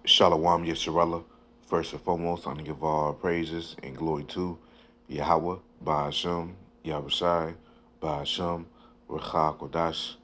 Shalom Yisrael. First and foremost, I want to give all praises and glory to Yahweh, Ba'ashem, Yahushai, Ba'ashem, Recha Kodash.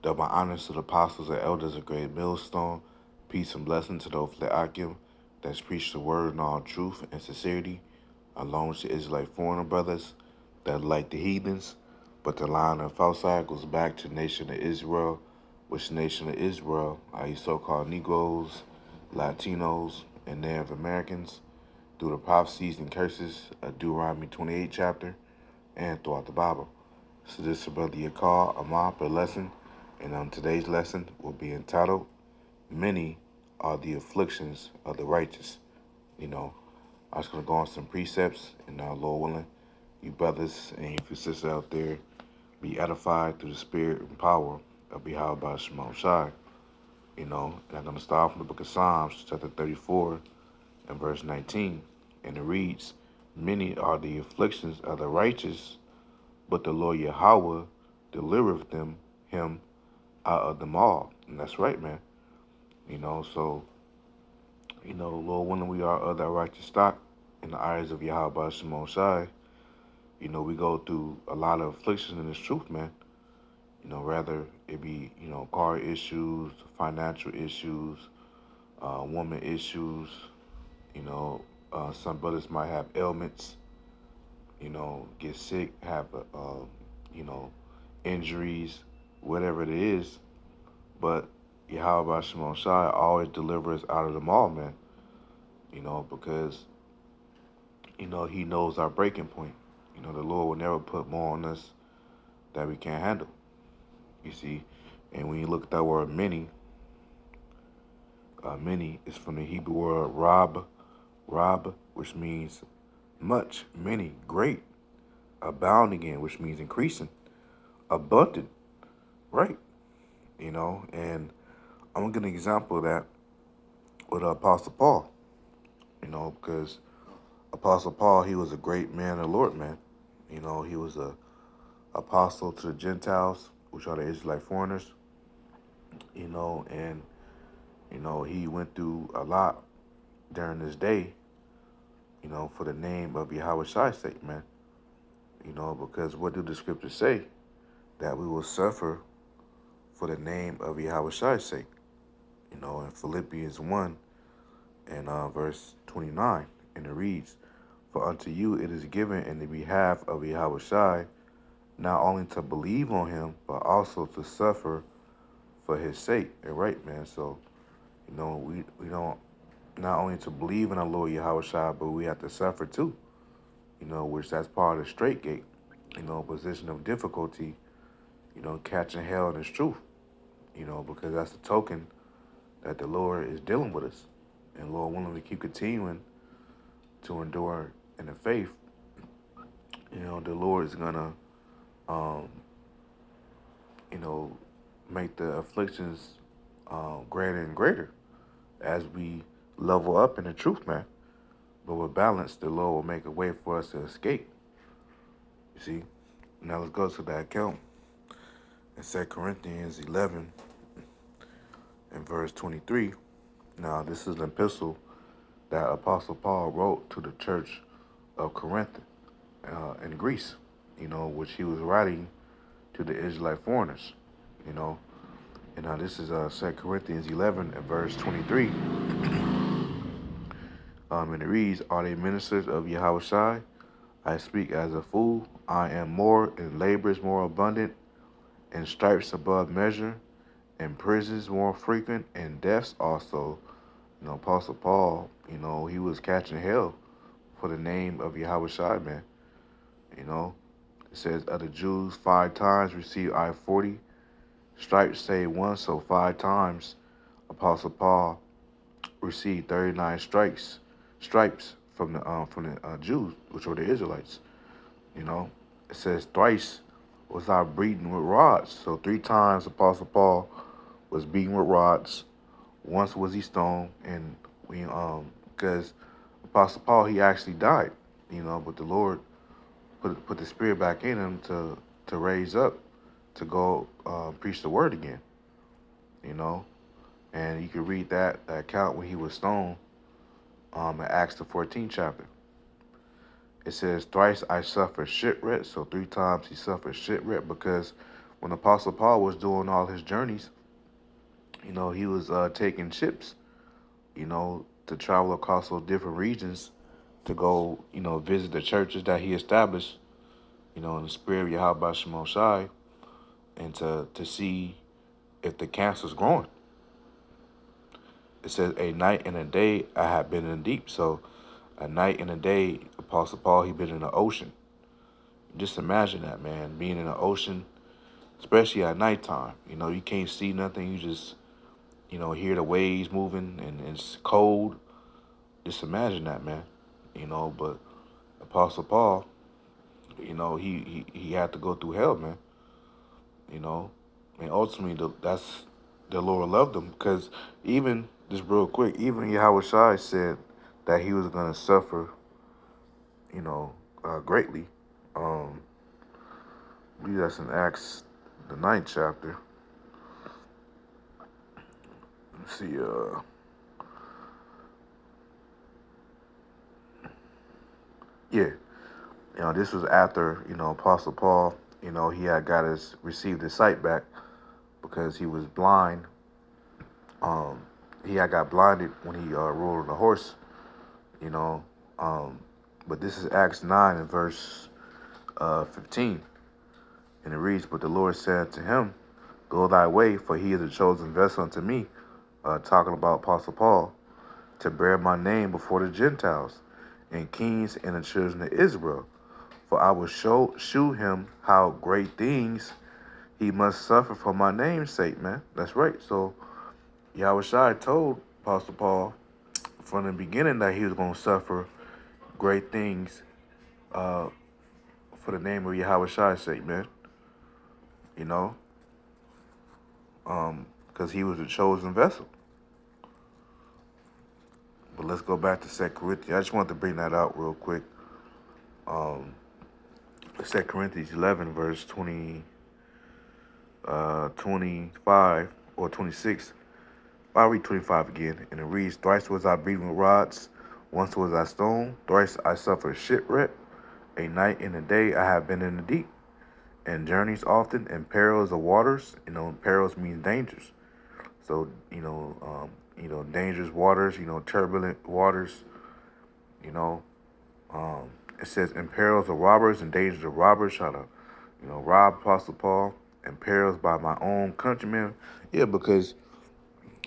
Double honors to the apostles and elders of Great Millstone. Peace and blessing to those Akim that's preached the word in all truth and sincerity, along with the Israelite foreigner brothers that like the heathens. But the line of outside goes back to the nation of Israel, which nation of Israel are you so-called Negroes, Latinos, and Native Americans through the prophecies and curses of Deuteronomy 28 chapter and throughout the Bible. So this is Brother Yakar Amar per lesson, and today's lesson will be entitled, Many are the afflictions of the righteous. I'm just going to go on some precepts, and Lord willing, you brothers and you sisters out there be edified through the spirit and power of Yahweh Shemon Shai. And I'm going to start from the book of Psalms, chapter 34, and verse 19. And it reads, Many are the afflictions of the righteous, but the Lord Yahweh delivereth him out of them all. And that's right, man. So, Lord willing, we are of that righteous stock in the eyes of Yahweh Shemon Shai. We go through a lot of afflictions in this truth, man. Rather it be, car issues, financial issues, woman issues, some brothers might have ailments, get sick, have, you know, injuries, whatever it is. But Yahweh Shemon Shai always delivers us out of them all, man, because, he knows our breaking point. The Lord will never put more on us that we can't handle, you see. And when you look at that word many is from the Hebrew word rab, which means much, many, great, abounding in, which means increasing, abundant, right? And I'm gonna give an example of that with Apostle Paul, because Apostle Paul, he was a great man of the Lord, man. He was a apostle to the Gentiles, which are the Israelite foreigners, and he went through a lot during this day, for the name of Yahweh Shai's sake, man. Because what do the scriptures say? That we will suffer for the name of Yahweh Shai's sake. In Philippians 1 and verse 29, and it reads, For unto you it is given in the behalf of Yahweh Shai, not only to believe on him, but also to suffer for his sake. And right, man, so, we don't, not only to believe in our Lord Yahweh Shai, but we have to suffer too, which that's part of the straight gate, position of difficulty, catching hell in its truth, because that's the token that the Lord is dealing with us. And Lord willing, we keep continuing to endure in the faith, the Lord is going to, um, make the afflictions greater and greater as we level up in the truth, man. But with balance, the Lord will make a way for us to escape. You see? Now let's go to that account in 2 Corinthians 11 and verse 23. Now, this is an epistle that Apostle Paul wrote to the church of Corinth in Greece, which he was writing to the Israelite foreigners, And this is 2 Corinthians 11 and verse 23. And it reads, Are they ministers of Yahweh Shai? I speak as a fool. I am more in labors more abundant, in stripes above measure, in prisons more frequent, and deaths also. Apostle Paul, he was catching hell for the name of Yahweh Shai, man. It says, of the Jews 5 times received I 40 stripes, say one, so 5 times Apostle Paul received 39 stripes from the Jews, which were the Israelites. It says thrice was I beaten with rods. So 3 times Apostle Paul was beaten with rods. Once was he stoned, and because Apostle Paul, he actually died, but the Lord put the spirit back in him to raise up to go preach the word again. And you can read that account when he was stoned in Acts the 14th chapter. It says, "Thrice I suffered shipwreck." So three times he suffered shipwreck because when Apostle Paul was doing all his journeys, he was taking ships, to travel across those different regions to go, visit the churches that he established, in the spirit of Yahweh Shemon Shai, and to see if the cancer's growing. It says, "A night and a day I have been in the deep." So a night and a day, Apostle Paul, he been in the ocean. Just imagine that, man, being in the ocean, especially at nighttime. You can't see nothing. You just, hear the waves moving, and it's cold. Just imagine that, man. But Apostle Paul, he had to go through hell, man. You know, and ultimately that's the Lord loved him because even just real quick, even Yahweh Shai said that he was gonna suffer, you know, greatly. Um, I believe that's in Acts, the ninth chapter. Let's see, yeah, this was after Apostle Paul, he had received his sight back because he was blind. Um, he had got blinded when he rode on a horse, you know. Um, but this is Acts 9 and verse 15. And it reads, "But the Lord said to him, Go thy way, for he is a chosen vessel unto me," talking about Apostle Paul, "to bear my name before the Gentiles and kings and the children of Israel. For I will shew him how great things he must suffer for my name's sake," man. That's right. So Yahweh Shai told Apostle Paul from the beginning that he was going to suffer great things uh, for the name of Yahweh Shai's sake, man. You know, because he was a chosen vessel. But let's go back to 2 Corinthians. I just wanted to bring that out real quick. Um, 2 Corinthians 11, verse 25 or 26. I'll read 25 again. And it reads, "Thrice was I beaten with rods, once was I stoned, thrice I suffered shipwreck. A night and a day I have been in the deep, and journeys often, and perils of waters." Perils means dangers. So, dangerous waters, turbulent waters, you know. It says, "In perils of robbers and dangers of robbers try to, rob Apostle Paul, and perils by my own countrymen." Yeah, because,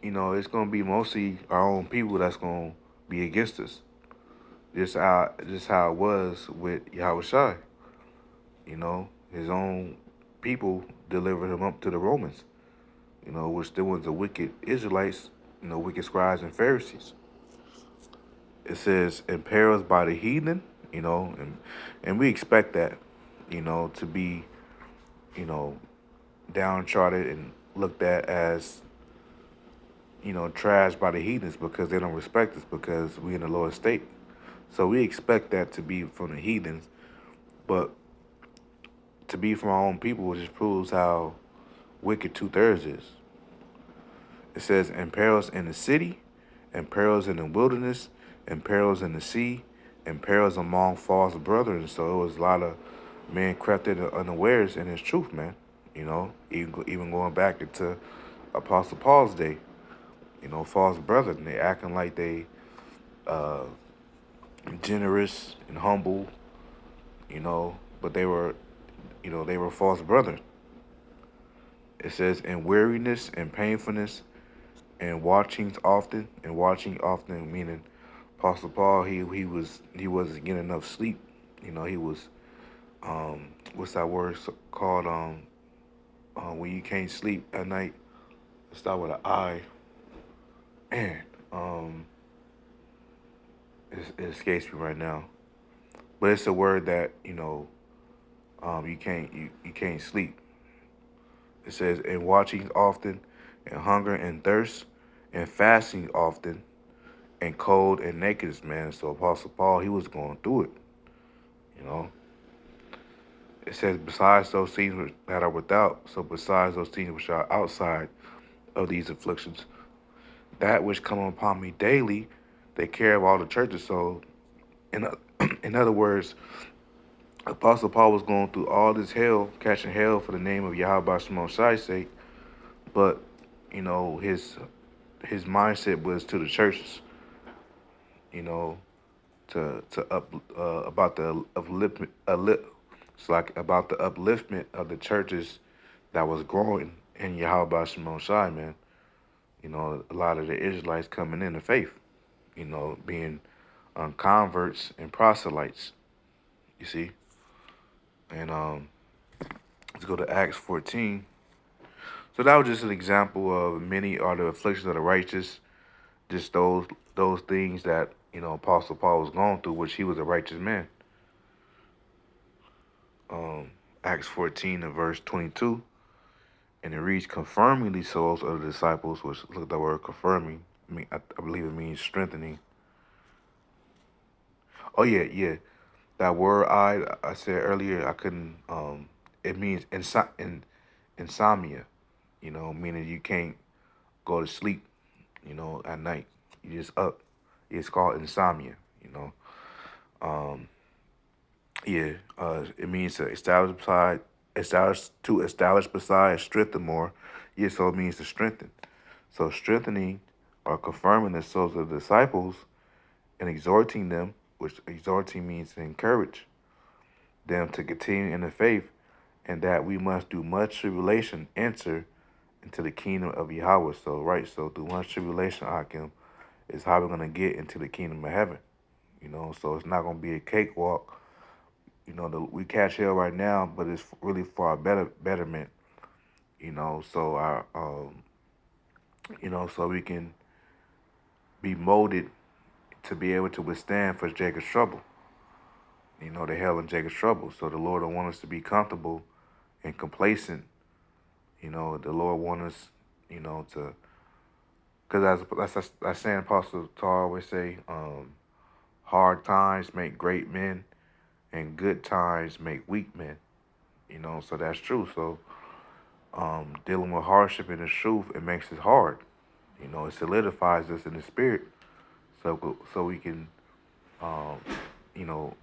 it's going to be mostly our own people that's going to be against us. Just how it was with Yahweh Shai. His own people delivered him up to the Romans, which there was the wicked Israelites, wicked scribes and Pharisees. It says, "In perils by the heathen," and we expect that, to be, you know, downtrodden and looked at as, trash by the heathens because they don't respect us because we in the lower state. So we expect that to be from the heathens, but to be from our own people just proves how wicked 2/3 is. It says, "And perils in the city, and perils in the wilderness, and perils in the sea, and perils among false brethren." So it was a lot of men crept in unawares in his truth, man. Even going back into Apostle Paul's day, false brethren, they acting like they uh, generous and humble, but they were false brethren. It says, "In weariness and painfulness and watching often," meaning Apostle Paul, he wasn't getting enough sleep. He was what's that word called when you can't sleep at night? It start with an I. Man, it escapes me right now. But it's a word that you can't sleep. It says, "And watching often, and hunger and thirst, and fasting often, and cold and nakedness," man. So Apostle Paul, he was going through it. You know, it says, "Besides those things that are without," so besides those things which are outside of these afflictions, that which come upon me daily, they care of all the churches. So, in in other words, Apostle Paul was going through all this hell, catching hell for the name of Yahweh Shemon Shai's sake, but his mindset was to the churches, you know, to up about the upliftment, it's like about the upliftment of the churches that was growing in Yahweh Shemon Shai, man. A lot of the Israelites coming into faith, being converts and proselytes, you see. And let's go to Acts 14. So that was just an example of many are the afflictions of the righteous, just those things that, Apostle Paul was going through, which he was a righteous man. Acts 14 and verse 22. And it reads, confirming these souls of the disciples, which look at the word confirming. I believe it means strengthening. Oh yeah, yeah. That word I said earlier, I couldn't it means insomnia, meaning you can't go to sleep, at night. You just up. It's called insomnia, Um yeah, it means to establish beside, strengthen more. Yeah, so it means to strengthen. So strengthening or confirming the souls of the disciples and exhorting them, which exhorting means to encourage them to continue in the faith, and that we must do much tribulation enter into the kingdom of Yahweh. So right, so through much tribulation, Akim, is how we're gonna get into the kingdom of heaven. So it's not gonna be a cakewalk. We catch hell right now, but it's really for our betterment. So our so we can be molded to be able to withstand for Jacob's trouble. The hell in Jacob's trouble. So the Lord don't want us to be comfortable and complacent. The Lord wants us, to, because as saying Apostle Tar always say, hard times make great men, and good times make weak men. So that's true. So dealing with hardship in the truth, it makes it hard. It solidifies us in the spirit, so we can, um,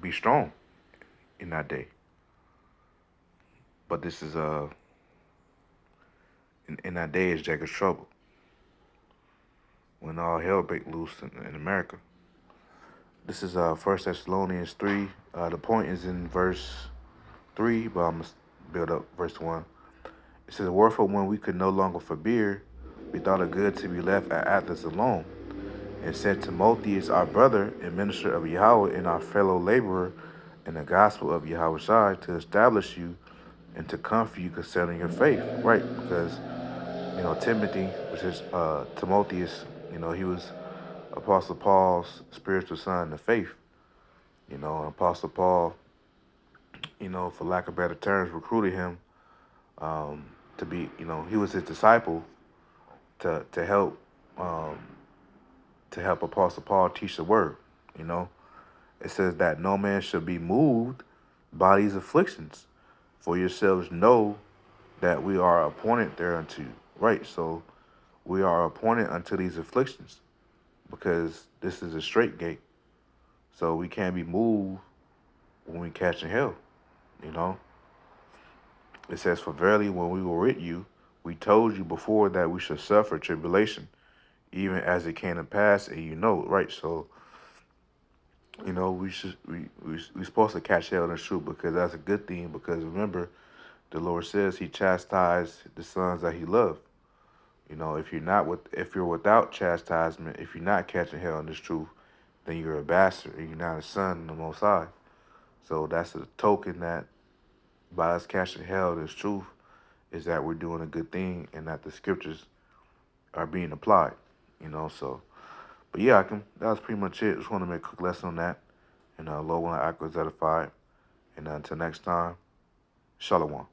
be strong in that day. But this is in that day is Jacob's trouble, when all hell break loose in America. This is 1 Thessalonians 3. The point is in verse 3, but I'm going to build up verse 1. It says, wherefore when we could no longer forbear, we thought it good to be left at Athens alone, and sent Timotheus our brother and minister of Yahweh and our fellow laborer in the gospel of Yahweh Shai, to establish you and to comfort you concerning your faith. Right, because, Timothy, which is Timotheus, he was Apostle Paul's spiritual son in the faith. Apostle Paul, for lack of better terms, recruited him to be, he was his disciple to help Apostle Paul teach the word. It says that no man should be moved by these afflictions, for yourselves know that we are appointed thereunto. Right, so we are appointed unto these afflictions because this is a straight gate. So we can't be moved when we catch in hell. It says, for verily when we were with you, we told you before that we should suffer tribulation, even as it came to pass, and right? So, we supposed to catch hell in the truth, because that's a good thing, because remember, the Lord says he chastised the sons that he loved. If you're without chastisement, if you're not catching hell in this truth, then you're a bastard, and you're not a son of the Most High. So that's a token that by us catching hell in this truth is that we're doing a good thing, and that the scriptures are being applied. So, but yeah, that was pretty much it. Just want to make a quick lesson on that. And Lord willing, I was edified. And until next time, Shalom.